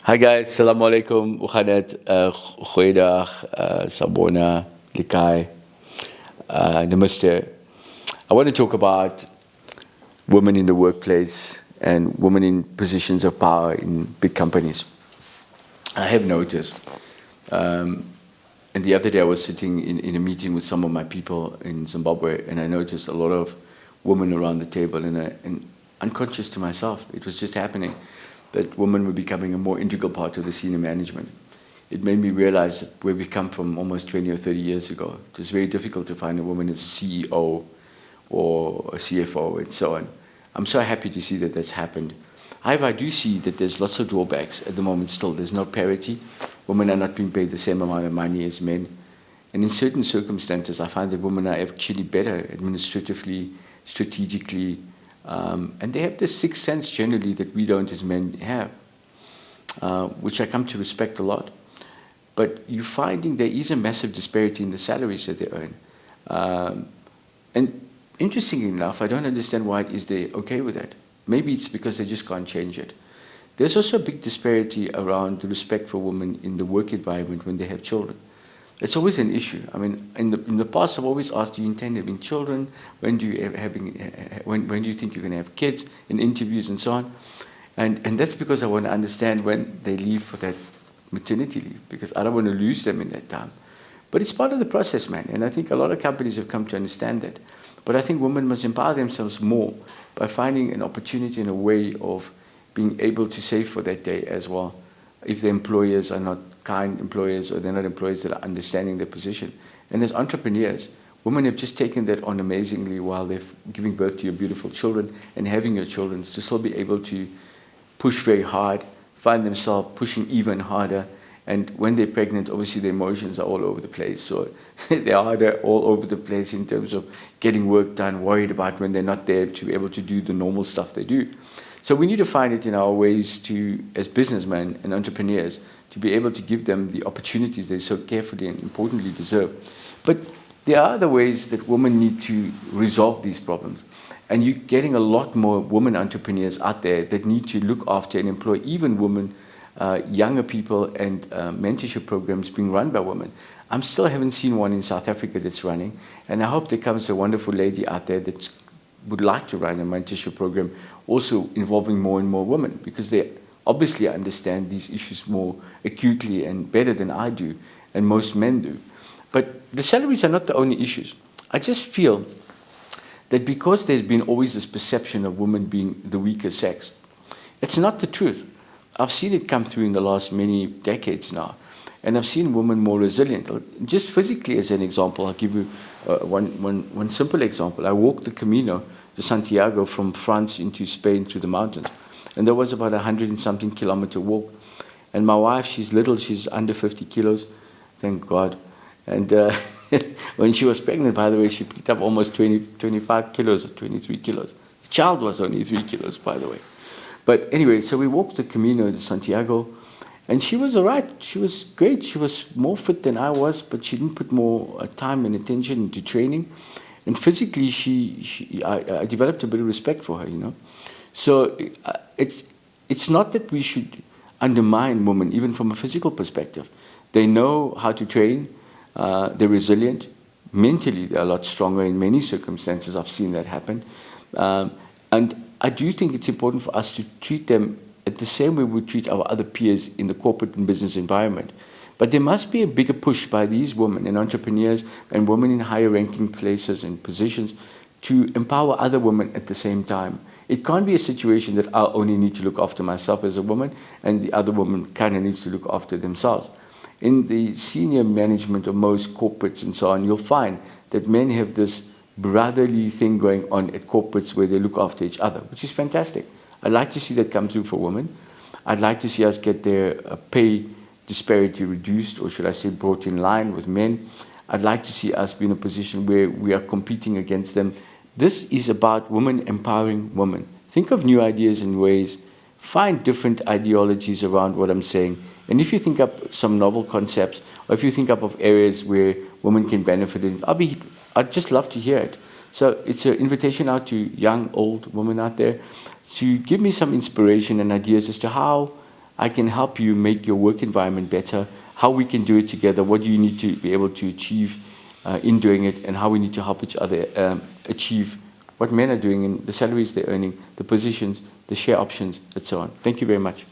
Hi guys, Assalamu alaikum, Ukhanet, Goeiedag, Sabona, Likai, Namaste. I want to talk about women in the workplace and women in positions of power in big companies. I have noticed, and the other day I was sitting in a meeting with some of my people in Zimbabwe, and I noticed a lot of women around the table, and unconscious to myself, it was just happening that women were becoming a more integral part of the senior management. It made me realize where we come from almost 20 or 30 years ago. It was very difficult to find a woman as a CEO or a CFO and so on. I'm so happy to see that that's happened. However, I do see that there's lots of drawbacks at the moment still. There's no parity. Women are not being paid the same amount of money as men. And in certain circumstances, I find that women are actually better administratively, strategically, and they have this sixth sense generally that we don't as men have, which I come to respect a lot. But you're finding there is a massive disparity in the salaries that they earn. And interestingly enough, I don't understand why it is they're okay with that. Maybe it's because they just can't change it. There's also a big disparity around the respect for women in the work environment when they have children. It's always an issue. I mean, in the past, I've always asked, do you intend having children? When do you when do you think you're going to have kids? In interviews and so on. And that's because I want to understand when they leave for that maternity leave, because I don't want to lose them in that time. But it's part of the process, man. And I think a lot of companies have come to understand that. But I think women must empower themselves more by finding an opportunity and a way of being able to save for that day as well, if the employers are not kind employers or they're not employers that are understanding their position. And as entrepreneurs, women have just taken that on amazingly while they're giving birth to your beautiful children and having your children to still be able to push very hard, find themselves pushing even harder. And when they're pregnant, obviously their emotions are all over the place. So they are all over the place in terms of getting work done, worried about when they're not there to be able to do the normal stuff they do. So we need to find it in our ways to, as businessmen and entrepreneurs, to be able to give them the opportunities they so carefully and importantly deserve. But there are other ways that women need to resolve these problems. And you're getting a lot more women entrepreneurs out there that need to look after and employ even women, younger people, and mentorship programs being run by women. I still haven't seen one in South Africa that's running, and I hope there comes a wonderful lady out there that would like to run a mentorship program also involving more and more women, because they obviously understand these issues more acutely and better than I do, and most men do. But the salaries are not the only issues. I just feel that because there's been always this perception of women being the weaker sex, it's not the truth. I've seen it come through in the last many decades now. And I've seen women more resilient. Just physically as an example, I'll give you one simple example. I walked the Camino de Santiago from France into Spain through the mountains. And there was about 100 and something kilometer walk. And my wife, she's little, she's under 50 kilos, thank God. And when she was pregnant, by the way, she picked up almost 25 kilos or 23 kilos. The child was only 3 kilos, by the way. But anyway, so we walked the Camino de Santiago, and she was all right. She was great. She was more fit than I was, but she didn't put more time and attention into training. And physically, I developed a bit of respect for her, you know. So it's not that we should undermine women, even from a physical perspective. They know how to train. They're resilient. Mentally, they're a lot stronger in many circumstances. I've seen that happen. And I do think it's important for us to treat them at the same way we treat our other peers in the corporate and business environment. But there must be a bigger push by these women and entrepreneurs and women in higher ranking places and positions to empower other women at the same time. It can't be a situation that I only need to look after myself as a woman and the other woman kind of needs to look after themselves. In the senior management of most corporates and so on, you'll find that men have this brotherly thing going on at corporates where they look after each other, which is fantastic. I'd like to see that come through for women. I'd like to see us get their pay disparity reduced, or should I say brought in line with men. I'd like to see us be in a position where we are competing against them. This is about women empowering women. Think of new ideas and ways. Find different ideologies around what I'm saying. And if you think up some novel concepts, or if you think up of areas where women can benefit, I'd just love to hear it. So it's an invitation out to young, old women out there to give me some inspiration and ideas as to how I can help you make your work environment better, how we can do it together, what you need to be able to achieve in doing it, and how we need to help each other achieve what men are doing and the salaries they're earning, the positions, the share options, and so on. Thank you very much.